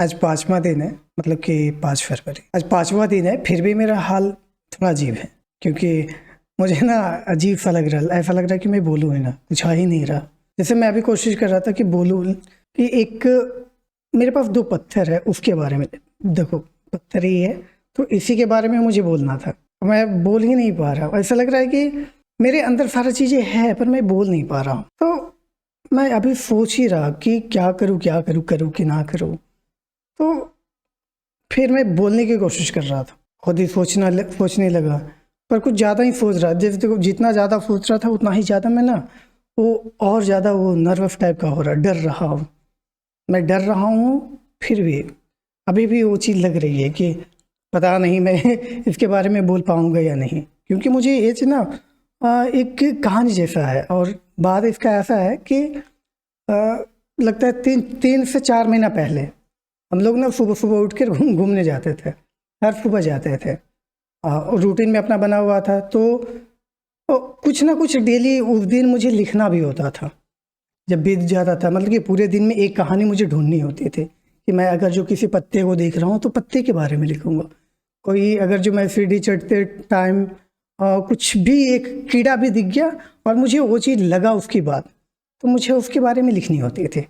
आज 5वां दिन है, मतलब कि 5 फरवरी। आज 5वां दिन है, फिर भी मेरा हाल थोड़ा अजीब है, क्योंकि मुझे ना अजीब सा लग रहा है। ऐसा लग रहा है कि मैं बोलूँ ही ना, कुछ आ ही नहीं रहा। जैसे मैं अभी कोशिश कर रहा था कि बोलूँ कि एक मेरे पास 2 पत्थर है, उसके बारे में। देखो, पत्थर ही है तो इसी के बारे में मुझे बोलना था, मैं बोल ही नहीं पा रहा। ऐसा लग रहा है कि मेरे अंदर सारी चीज़ें हैं पर मैं बोल नहीं पा रहा हूँ। तो मैं अभी सोच ही रहा कि क्या करूँ, करूँ कि ना करूँ। तो फिर मैं बोलने की कोशिश कर रहा था, खुद ही सोचने लगा, पर कुछ ज़्यादा ही सोच रहा। जैसे देखो, जितना ज़्यादा सोच रहा था उतना ही ज़्यादा मैं ना वो और ज़्यादा वो नर्वस टाइप का हो रहा, डर रहा हूँ। मैं डर रहा हूँ, फिर भी अभी भी वो चीज़ लग रही है कि पता नहीं मैं इसके बारे में बोल पाऊँगा या नहीं, क्योंकि मुझे ये चीज़ ना एक कहानी जैसा है। और बात इसका ऐसा है कि लगता है 3 से 4 महीना पहले हम लोग ना सुबह सुबह उठ कर घूमने जाते थे, हर सुबह जाते थे। रूटीन में अपना बना हुआ था, तो कुछ ना कुछ डेली उस दिन मुझे लिखना भी होता था। जब बीत जाता था, मतलब कि पूरे दिन में एक कहानी मुझे ढूंढनी होती थी कि मैं अगर जो किसी पत्ते को देख रहा हूँ तो पत्ते के बारे में लिखूंगा। कोई अगर जो मैं सीढ़ी चढ़ते टाइम कुछ भी एक कीड़ा भी दिख गया और मुझे वो चीज़ लगा उसकी बात, तो मुझे उसके बारे में लिखनी होती थी।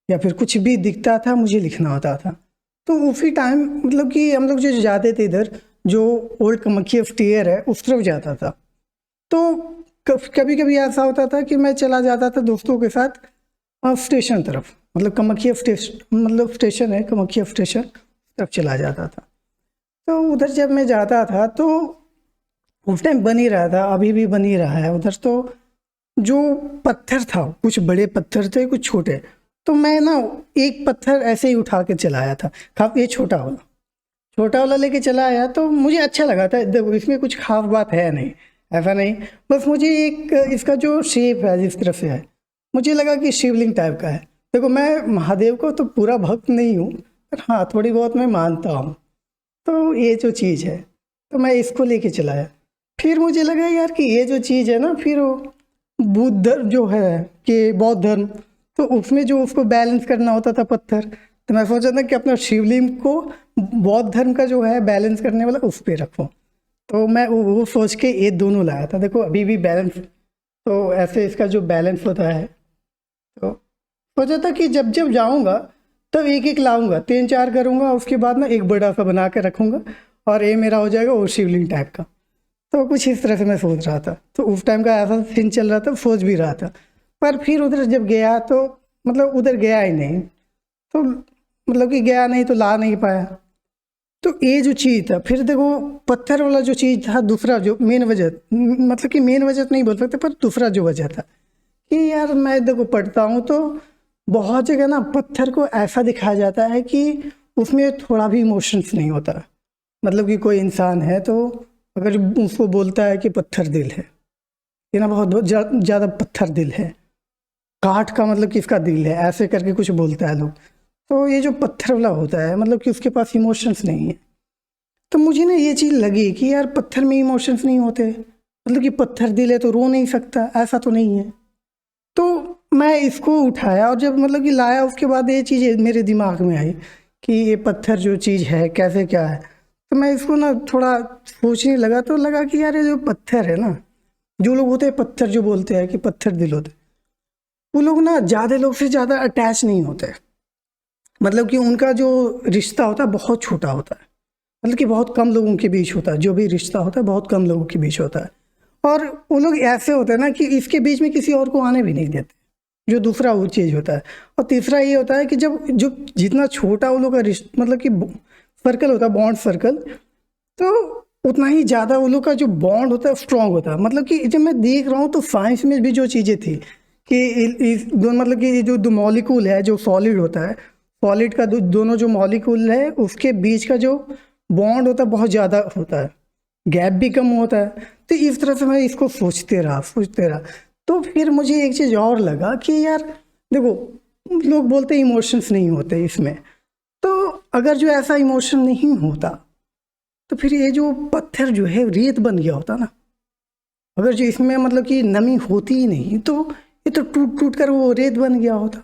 या फिर कुछ भी दिखता था मुझे लिखना होता था। तो उसी टाइम मतलब कि हम लोग जो जाते थे इधर, जो ओल्ड कामाख्या स्टेयर है उस तरफ जाता था। तो कभी कभी ऐसा होता था कि मैं चला जाता था दोस्तों के साथ स्टेशन तरफ, मतलब कामाख्या स्टेशन, मतलब स्टेशन है कामाख्या स्टेशन, तरफ चला जाता था। तो उधर जब मैं जाता था तो उस टाइम बन ही रहा था, अभी भी बन ही रहा है उधर। तो जो पत्थर था, कुछ बड़े पत्थर थे, कुछ छोटे। तो मैं ना एक पत्थर ऐसे ही उठा के चला आया था, ये छोटा वाला लेके चला आया। तो मुझे अच्छा लगा था। देखो, इसमें कुछ खास बात है नहीं, ऐसा नहीं, बस मुझे एक इसका जो शेप है जिस तरफ से है, मुझे लगा कि शिवलिंग टाइप का है। देखो, मैं महादेव को तो पूरा भक्त नहीं हूँ, पर हाँ थोड़ी बहुत मैं मानता हूँ। तो ये जो चीज़ है, तो मैं इसको लेके चलाया। फिर मुझे लगा यार कि ये जो चीज़ है ना, फिर वो बुद्ध धर्म जो है कि बौद्ध धर्म, तो उसमें जो उसको बैलेंस करना होता था पत्थर, तो मैं सोचा था कि अपना शिवलिंग को बौद्ध धर्म का जो है बैलेंस करने वाला उस पर रखूँ। तो मैं वो सोच के ये दोनों लाया था। देखो, अभी भी बैलेंस, तो ऐसे इसका जो बैलेंस होता है, तो सोचा था कि जब जब जाऊँगा तब एक एक लाऊंगा, 3-4 करूँगा, उसके बाद ना एक बड़ा सा बना के रखूँगा और ये मेरा हो जाएगा वो शिवलिंग टाइप का। तो कुछ इस तरह से मैं सोच रहा था। तो उस टाइम का ऐसा सीन चल रहा था, सोच भी रहा था। पर फिर उधर जब गया तो मतलब उधर गया ही नहीं, तो मतलब कि गया नहीं तो ला नहीं पाया। तो ये जो चीज़ था, फिर देखो पत्थर वाला जो चीज़ था, दूसरा जो मेन वजह, मतलब कि मेन वजह तो नहीं बोल सकते, पर दूसरा जो वजह था कि यार मैं देखो पढ़ता हूँ तो बहुत जगह ना पत्थर को ऐसा दिखाया जाता है कि उसमें थोड़ा भी इमोशंस नहीं होता। मतलब कि कोई इंसान है तो अगर उसको बोलता है कि पत्थर दिल है, ये ना बहुत ज़्यादा पत्थर दिल है, काठ का मतलब किसका दिल है, ऐसे करके कुछ बोलता है लोग। तो ये जो पत्थर वाला होता है, मतलब कि उसके पास इमोशंस नहीं है। तो मुझे ना ये चीज़ लगी कि यार पत्थर में इमोशंस नहीं होते, मतलब कि पत्थर दिल है तो रो नहीं सकता, ऐसा तो नहीं है। तो मैं इसको उठाया और जब मतलब कि लाया, उसके बाद ये चीज़ मेरे दिमाग में आई कि ये पत्थर जो चीज़ है कैसे क्या है। तो मैं इसको ना थोड़ा सोचने लगा, तो लगा कि यार ये जो पत्थर है ना, जो लोग होते हैं पत्थर जो बोलते हैं कि पत्थर दिल होते हैं, वो लोग ना ज़्यादा लोग से ज़्यादा अटैच नहीं होते। मतलब कि उनका जो रिश्ता होता है बहुत छोटा होता है, मतलब कि बहुत कम लोगों के बीच होता है। जो भी रिश्ता होता है बहुत कम लोगों के बीच होता है। और वो लोग ऐसे होते हैं ना कि इसके बीच में किसी और को आने भी नहीं देते, जो दूसरा वो चीज़ होता है। और तीसरा ये होता है कि जब जो जितना छोटा वो लोग का रिश्ता, मतलब कि सर्कल होता है, बॉन्ड सर्कल, तो उतना ही ज़्यादा वो लोग का जो बॉन्ड होता है स्ट्रांग होता है। मतलब कि जब मैं देख रहा हूँ तो साइंस में भी जो चीज़ें थी कि इस दो, मतलब कि जो दो मॉलिक्यूल है, जो सॉलिड होता है, सॉलिड का दोनों जो मॉलिक्यूल है उसके बीच का जो बॉन्ड होता है बहुत ज़्यादा होता है, गैप भी कम होता है। तो इस तरह से मैं इसको सोचते रहा। तो फिर मुझे एक चीज़ और लगा कि यार देखो, लोग बोलते हैं इमोशंस नहीं होते इसमें, तो अगर जो ऐसा इमोशन नहीं होता तो फिर ये जो पत्थर जो है रेत बन गया होता ना। अगर जो इसमें मतलब कि नमी होती ही नहीं तो ये तो टूट टूट कर वो रेत बन गया होता।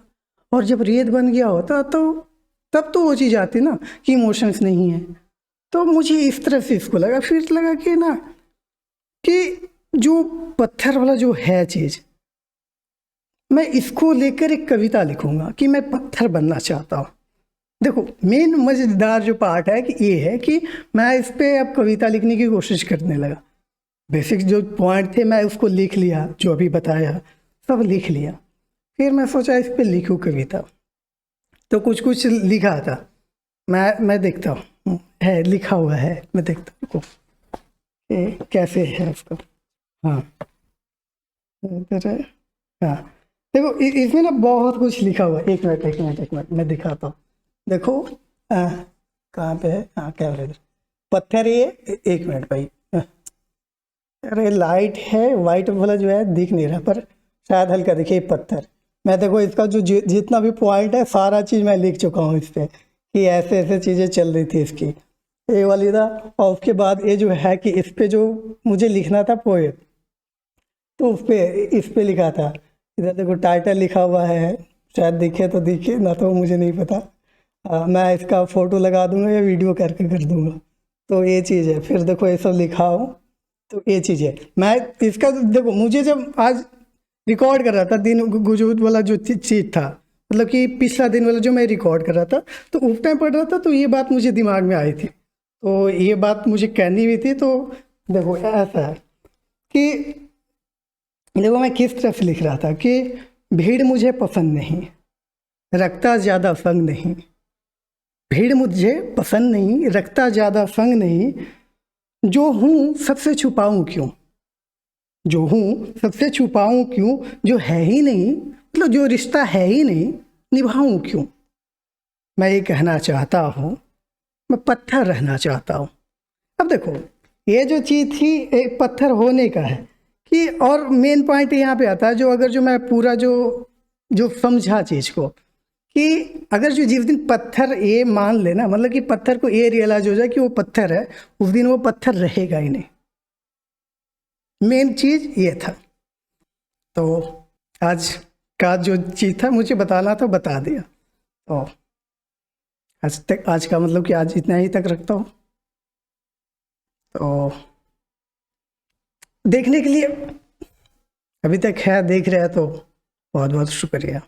और जब रेत बन गया होता तो तब तो वो चीज़ आती ना कि इमोशंस नहीं है। तो मुझे इस तरह से इसको लगा, फिर लगा कि ना कि जो पत्थर वाला जो है चीज़, मैं इसको लेकर एक कविता लिखूंगा कि मैं पत्थर बनना चाहता हूँ। देखो मेन मज़ेदार जो पार्ट है कि ये है कि मैं इस पे अब कविता लिखने की कोशिश करने लगा। बेसिक जो पॉइंट थे मैं उसको लिख लिया, जो अभी बताया सब लिख लिया। फिर मैं सोचा इस पे लिखूँ कविता, तो कुछ कुछ लिखा था। मैं देखता हूँ, है लिखा हुआ है, मैं देखता हूँ कैसे है उसका। हाँ इधर है। हाँ देखो इसमें ना बहुत कुछ लिखा हुआ है। एक मिनट मैं दिखाता हूँ। देखो कहाँ पे है, हाँ कैमरे इधर, पत्थर ये। एक मिनट भाई, अरे लाइट है वाइट वाला जो है दिख नहीं रहा, पर शायद हल्का दिखे पत्थर। मैं देखो इसका जो जितना भी पॉइंट है सारा चीज़ मैं लिख चुका हूँ इस पे कि ऐसे ऐसे चीज़ें चल रही थी इसकी, ये वाली था। और उसके बाद ये जो है कि इस पे जो मुझे लिखना था पोएट, तो उस पे इस पे लिखा था। इधर देखो टाइटल लिखा हुआ है, शायद दिखे तो दिखे ना, तो मुझे नहीं पता। मैं इसका फ़ोटो लगा दूंगा या वीडियो करके कर दूंगा। तो ये चीज़ है। फिर देखो ये सब लिखा हो, तो ये चीज़ है। मैं इसका देखो मुझे जब आज रिकॉर्ड कर रहा था दिन गुजूद वाला जो चीज़ था, मतलब कि पिछला दिन वाला जो मैं रिकॉर्ड कर रहा था, तो उस टाइम पढ़ रहा था तो ये बात मुझे दिमाग में आई थी, तो ये बात मुझे कहनी भी थी। तो देखो ऐसा है कि देखो मैं किस तरह से लिख रहा था कि भीड़ मुझे पसंद नहीं, रखता ज़्यादा संग नहीं। भीड़ मुझे पसंद नहीं, रखता ज़्यादा संग नहीं। जो हूँ सबसे छुपाऊँ क्यों, जो हूँ सबसे छुपाऊँ क्यों। जो है ही नहीं, मतलब जो रिश्ता है ही नहीं, निभाऊँ क्यों। मैं ये कहना चाहता हूँ, मैं पत्थर रहना चाहता हूँ। अब देखो ये जो चीज़ थी एक पत्थर होने का है कि, और मेन पॉइंट यहाँ पे आता है जो अगर जो मैं पूरा जो जो समझा चीज़ को कि अगर जो जिस दिन पत्थर ये मान लेना, मतलब कि पत्थर को ये रियलाइज हो जाए कि वो पत्थर है, उस दिन वो पत्थर रहेगा ही नहीं। मेन चीज़ ये था। तो आज का जो चीज़ था मुझे बताना था, बता दिया। तो आज का मतलब कि आज इतना ही तक रखता हूँ। तो देखने के लिए अभी तक है, देख रहे हैं तो बहुत बहुत शुक्रिया।